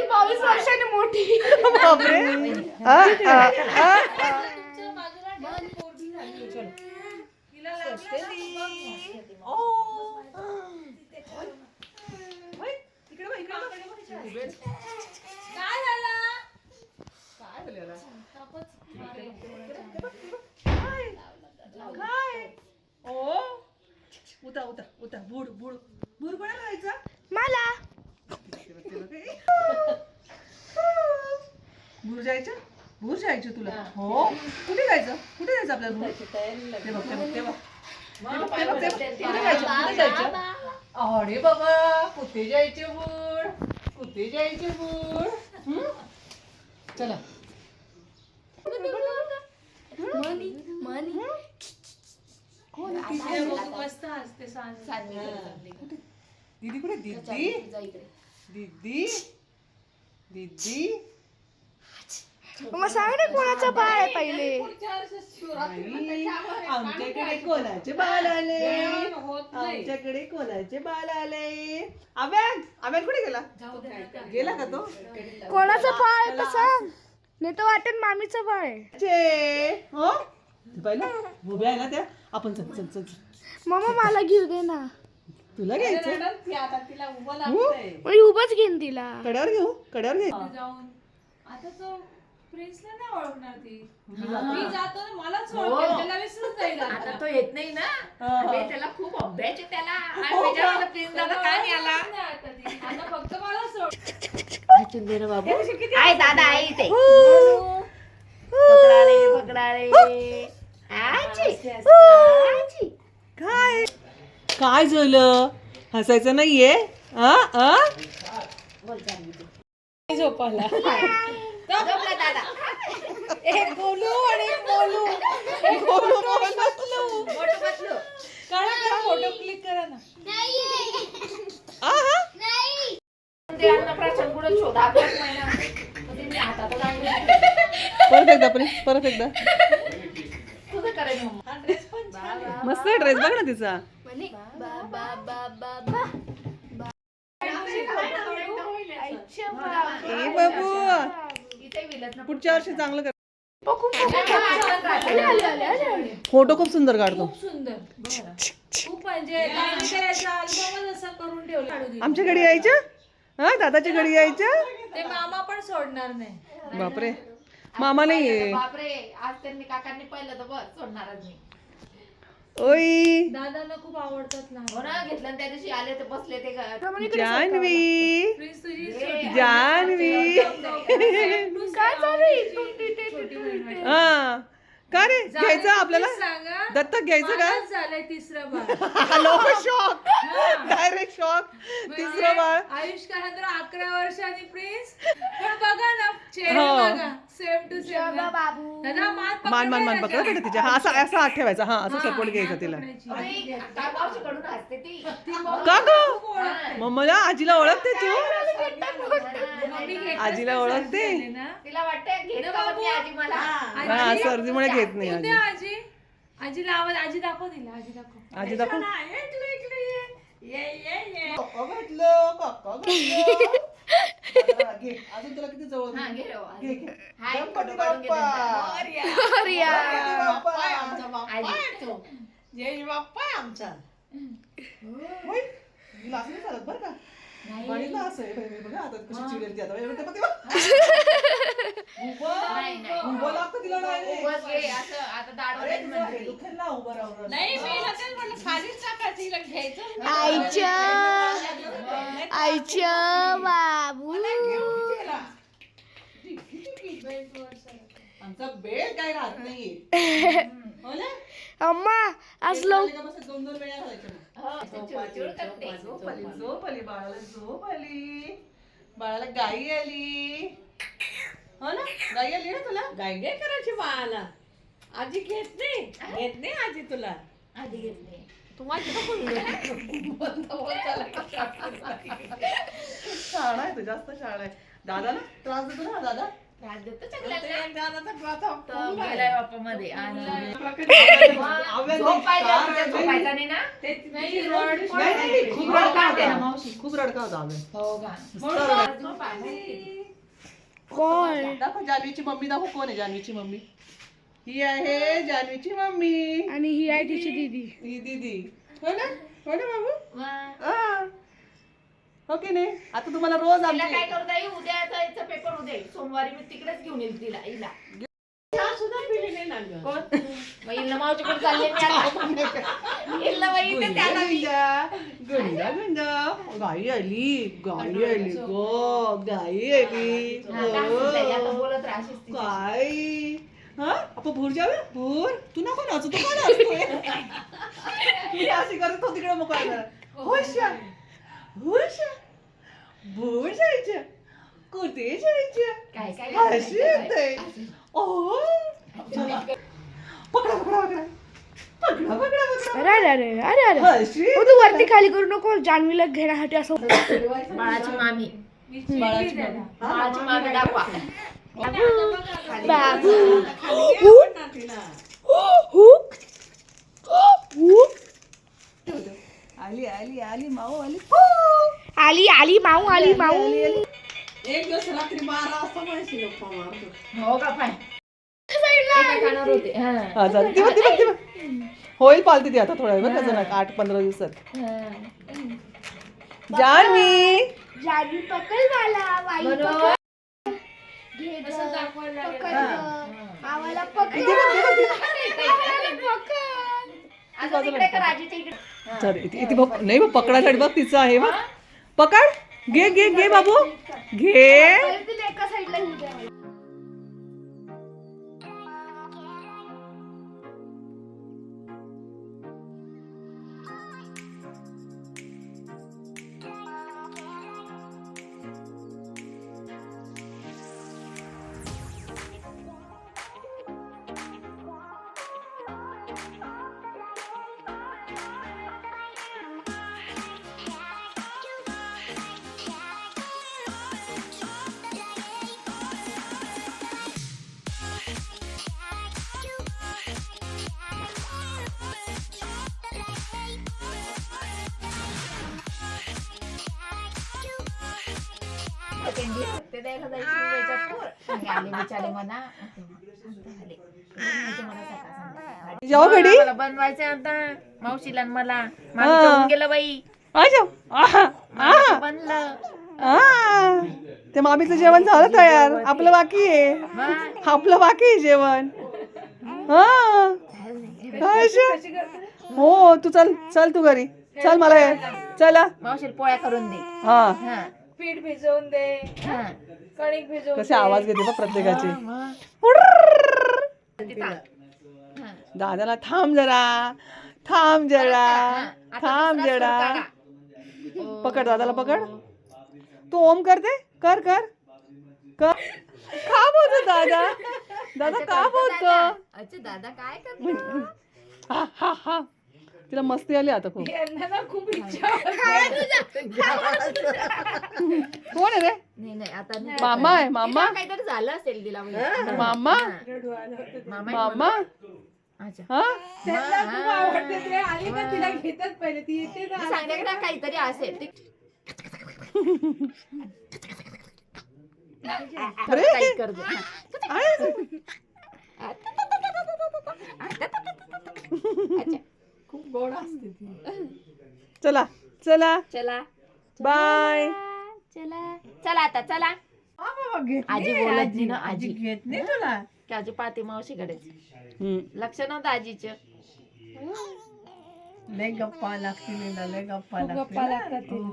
22 वर्षांनी मोठी. बापरे. उता उता उता बुड बुड बुड कोणाला जायचं? मला भूर जायचं भूर जायचं तुला. हो कुठे जायचं कुठे जायचं आपल्याला भूर? ते बघ ते बघ ते बघ कुठे जायचं कुठे जायचं? अरे बाबा कुठे जायचे भूर कुठे जायचे भूर? चला मस्त असते दीदी कुठे? दीदी दीदी दीदी मग सांग ना कोणाचा बाळ आहे पहिले. आमच्याकडे कोणाचे बाळ आले? आमच्याकडे कोणाचे बाळ आले? आव्यान आव्यान कुठे गेला? गेला का तो? कोणाचं बाळ आहे तर सांग, नाही तर वाटेल मामीचं बाळ आहे. हो पाहिलं उभ्या आहे ना त्या. आपण चल चल चल मम्मा मला घेऊ दे ना. तुला घ्यायचं? मी उभंच घेईन तिला. कड्यावर घेऊ कड्यावर घे. जाऊन आता तो प्रिन्सला नाही ओळखणार ती. मी जातो ना मलाच ओळखेल, त्याला विसरून जाईल. आता तो येत नाही ना. अरे त्याला खूप अभ्यास आहे त्याला. आणि विचारलं प्रिन्स दादा काय नाही आला. आता फक्त मला सोड. चुंदर बाबू आहे दादा आहे इथे. पकडाले पकडाले. आजी आजी काय काय झालं? हसायचं नाहीये? झोपाला झोपला दादा. एक बोलू आणि एक बोलू. बोलू मोठं बसलो. करा फोटो क्लिक करा ना. ते अन्न प्राशन कुठे शोधा अभ्यास महिना. ते हातातच आणलं. परत एकदा प्लीज परत एकदा. तुझं करायचं मम्मा. हा ड्रेस पण छान आहे. मस्त ड्रेस बघ ना तिचा. ए बाबू इथे विलत ना. पुढच्या वर्षी चांगलं कर. आले. फोटो खूप सुंदर काढतो. खूप सुंदर. खूप म्हणजे काही करायचं अल्बमच असं करून ठेवलं. आमच्या घरी यायच्या? हा दादाच्या घरी यायच्या? ते मामा पण सोडणार नाही. बापरे मामा नाहीये. बापरे आज त्यांनी काकांनी पाहिलं तर बस सोडणारच नाही. ओई दादाला खूप आवडतात ना. हो ना घेतलं त्या दिवशी आले तर बसले ते जान्हवी प्लीज तुझी जान्हवी काय चालू आहे? छोटी बहीण वाटते. हा का रे घ्यायचं आपल्याला? सांगा दत्तक घ्यायचं का? मलाच झालंय तिसरं बाळ. Hello shock direct shock. तिसरं बाळ. आयुष नंतर 11 वर्षांनी प्रिन्स. पण बघा ना चेहरा हो. बघा सेम टू सेम. बाबू दादा मान पकड बेटा तिच्या. हा असा असा हात ठेवायचा. हा असं सपोर्ट घ्यायचा तिला. कडून असते ती. का ग मग मला आजीला ओळखते तू? आजीला ओळखते? तिला वाटतं घेत का म्हणते आजी मला. हा सर्दीमुळे घेत नाही आजी. आजी आजीला आवाज. आजी दाखव तिला. आजी दाखव. आजी दाखव. घे अजून तुला किती जवळ हा, घे रे वा. घे घे. हाय, गणपती फोटो काढून घे बाप्पा. त्यांचा. मोरया. आजी. होय? हिला असं नाही चालत बरं का? बाईला असं आहे. बाई, बघा आता कशी चिडेल ती आता. बाई, ते बघ, ते बघ. नाही, नाही. उभं लागतं तिला डायरेक्ट. उगाच घे, असं आता दाढ अरे, वगैरे तिला म्हणते. दुखेल ना उभं राहून. आईच्या बाबू. आमचा बेड काय राहत नाहीये. हो ना? अम्मा आज लवकर दोन वेळा घालायच्या. हो, चिडचिड करते. झोप आली बाळाला झोप आली. बाळाला गाई आली. हो ना गाई आली ना तुला? गाई काय करायची बाळाला? आजी घेत नाही आजी तुला. आधी घेतले. तू माझी नको शाळा आहे तू जास्त शाळा आहे. दादाला त्रास देतो ना दादा. त्रास देतो चकल्याला. तो गेलाय बाप्पा मध्ये आणि झोपायचा नाही ना. नाही, रड. खूप रडका होता मावशी, खूप रडका होता आम्ही. हो का. झोप आहे. कोण दाखव जान्हवीची मम्मी, दाखव कोण आहे जान्हवीची मम्मी. ही आहे जान्हवीची मम्मी, आणि ही आहे तिची दीदी. ही दीदी. हो ना, हो ना बाबू. मग हा. हो की नाही. आता तुम्हाला रोज तिला आमची काय करता येईल, उद्या जायचं पेपर उद्या येईल. सोमवारी मी तिकडेच घेऊन येईल तिला. हिला सुद्धा पिली नाही ना गं. कोण मग हिला मावशीकडे चालले मी आता. हिला बाई इथे त्याला मी. गुंडा गुंडा गाई आली, गाई आली गो, गाई आली. हा, दाखवून जाईल. आता बोलत राहशील तिची. काय हा आपण भूर जावे भूर. तू नको नाचू, तू का नाचतोय? मी अशी करत होती तिकडे मोकळा करा. हुशा हुशा भूर जायचं, कुठे जायचं, काय काय अशी येते. ओ पकडा पकडा पकडा पकडा पकडा पकडा. अरे अरे अरे अरे अरे अशी हो, तू वरती खाली करू नको. जान्हवीला घेण्यासाठी असं बाळाची मामी. मी चिडली त्याला. बाळाची मामी दाखवा. बाबू आली आली आली माऊ आली. आली आली माऊ आली माऊ. एक दिवस रात्री 12 वाजता म्हशी गप्पा मारतो. हो का पाय. एका कानावर होते. हा. हा चालेल. ती बघ ती बघ ती बघ. होईल पालती ती आता थोड्या वेळ बघ, अजून 8-15 दिवसात. हा. जान्हवी जान्हवी पकड मला बाई म्हणून घे असं गं. दाखवायला लागेल. पकड गं. आम्हाला पकड. ती बघ, ती बघ, ती बघ. आम्हाला पकड. आता तिकडे का राजीच्या इकडे. चल इथे बघ. नाही बघ पकडासाठी बघ तिचं आहे बघ. पकड घे घे घे बाबू घे. परत तिला एका साईडला घेऊ द्या मला. ते द्यायला जायची वेळेच्या पोर. आणि आले बिचारे म्हणा. आले. मला सकाळ संध्याकाळ. जाऊ घडी. मला बनवायचं आता मावशीला आणि मला. मामी जेवून गेलं बाई. अच्छा मामीचं बनलं. ते मामीचं जेवण झालं तयार. आपलं बाकी आहे. मग आपलं बाकी आहे जेवण. हा अच्छा. हो तू चल चल तू घरी चल. मला चला मावशीला पोळ्या करून दे. हा. हा. पीठ भिजवून दे, हा. कणिक भिजवून कसे आवाज घेते बघ प्रत्येकाचे. मग. हा. दादाला थांब जरा, थांब जरा, आता थांब दुसरा सूर जरा. काढा. पकड दादाला पकड. तू ओम करते कर कर कर. का बोलतो दादा. दादा का बोलतो. अच्छा दादा काय करतो. हा हा हा. तिला मस्ती आली आता खूप. यांना ना खूप इच्छा कोण आहे रे. नाही नाही आता नाही. मामा आहे मामा. तिला काहीतरी झालं असेल तिला म्हणजे. मामा रडू आलं होतं. मामा आहे मामा. म्हणून. अच्छा. हा त्यांना खूप आवडते ते. आली का तिला घेतात पहिले. ती येते मी ना. सांगते ना काहीतरी असेल ते. अरे काही कर दे. अच्छा. खूप गोड असते ती. चला चला चला बाय. चला चला आता चला. आजी बोलत नाही ना. आजी घेत नाही तुला. की आजी पाहते मावशीकडेच. हम्म. लक्ष नव्हतं आजीचं. लय गप्पा लागतील, लय गप्पा खूप गप्पा लागतात तिला.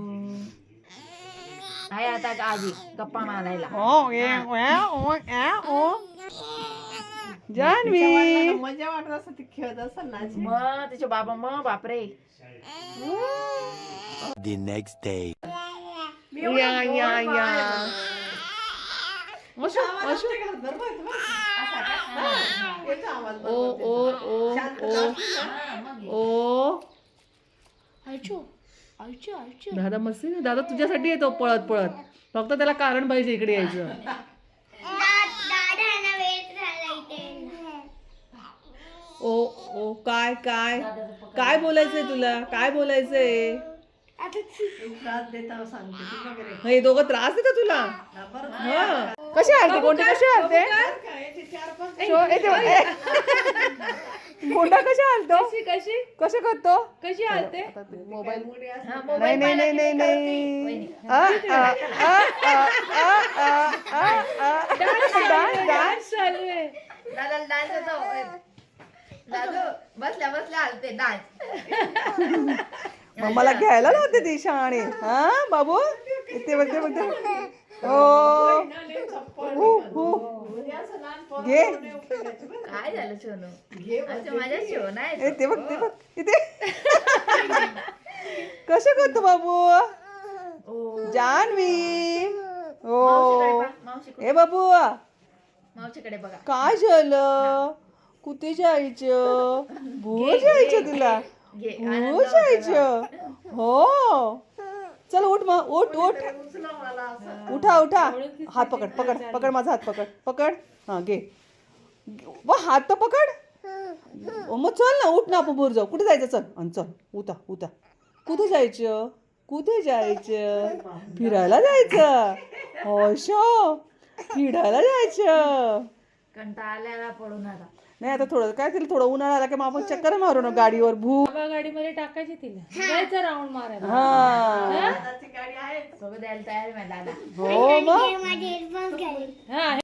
आहे आता आजी गप्पा मारायला. ओ ए ओ ए ओ. जान्हवी मजा वाटत असं ती खेळत असेल ना. मग तिचे बाबा मग बापरे. The next day. या या या. मशू मशू ओ ओ ओ ओ ओ. दादा मस्त आहे ना. दादा तुझ्यासाठी येतो पळत पळत. फक्त त्याला कारण पाहिजे इकडे यायचं. ओ ओ काय काय काय बोलायचंय तुला काय बोलायचंय त्रास देता सांगते ती वगैरे. हे दोघं त्रास देतात तुला हा कशी हलते कोणती कशी हलते काय ते 4-5 गोंडा कशी हलतो कशी कशी कसं करतो कशी हालते मोबाईल मुली असं हा, नाही मोबाईल नाही पाहिला नाही की नाही करते. नाही वहिनी. डान्स चालू आहे दादा डान्स होतो दादू बसल्या बसल्या हलते डान्स मला घ्यायला लावते ती शाणे हा बाबू इथे बघते बघते हो घे काय झालं सोनू अच्छा माझ्या शो नाही ए, ते बघ ते बघ इथे कसं करतो बाबू जान्हवी हो मावशीकडे ए बाबू मावशीकडे बघा काय झालं कुठे जायचं भूर जायचं तुला घे भूर जायचं हो चल उठ मग उठ उठ उठा उठा हात पकड पकड पकड माझा हात पकड पकड हा घे व हात तर पकड मग चल ना उठ ना आपण भूर जाऊ कुठे जायचं चल आणि चल उठा उठा कुठे जायचं कुठे जायचं फिरायला जायचं होशो फिरायला जायचं कंटाळल्याला पडून आता नाही आता थोडं काय तिला थोडं उन्हाळा आला की मग आपण चक्कर मारू ना गाडीवर भू बाबा गाडीमध्ये टाकायची तिला जायचं राऊंड मारायला हा दादाची गाडी आहे सगळं द्यायला तयार आहे माझा दादा हो मग हा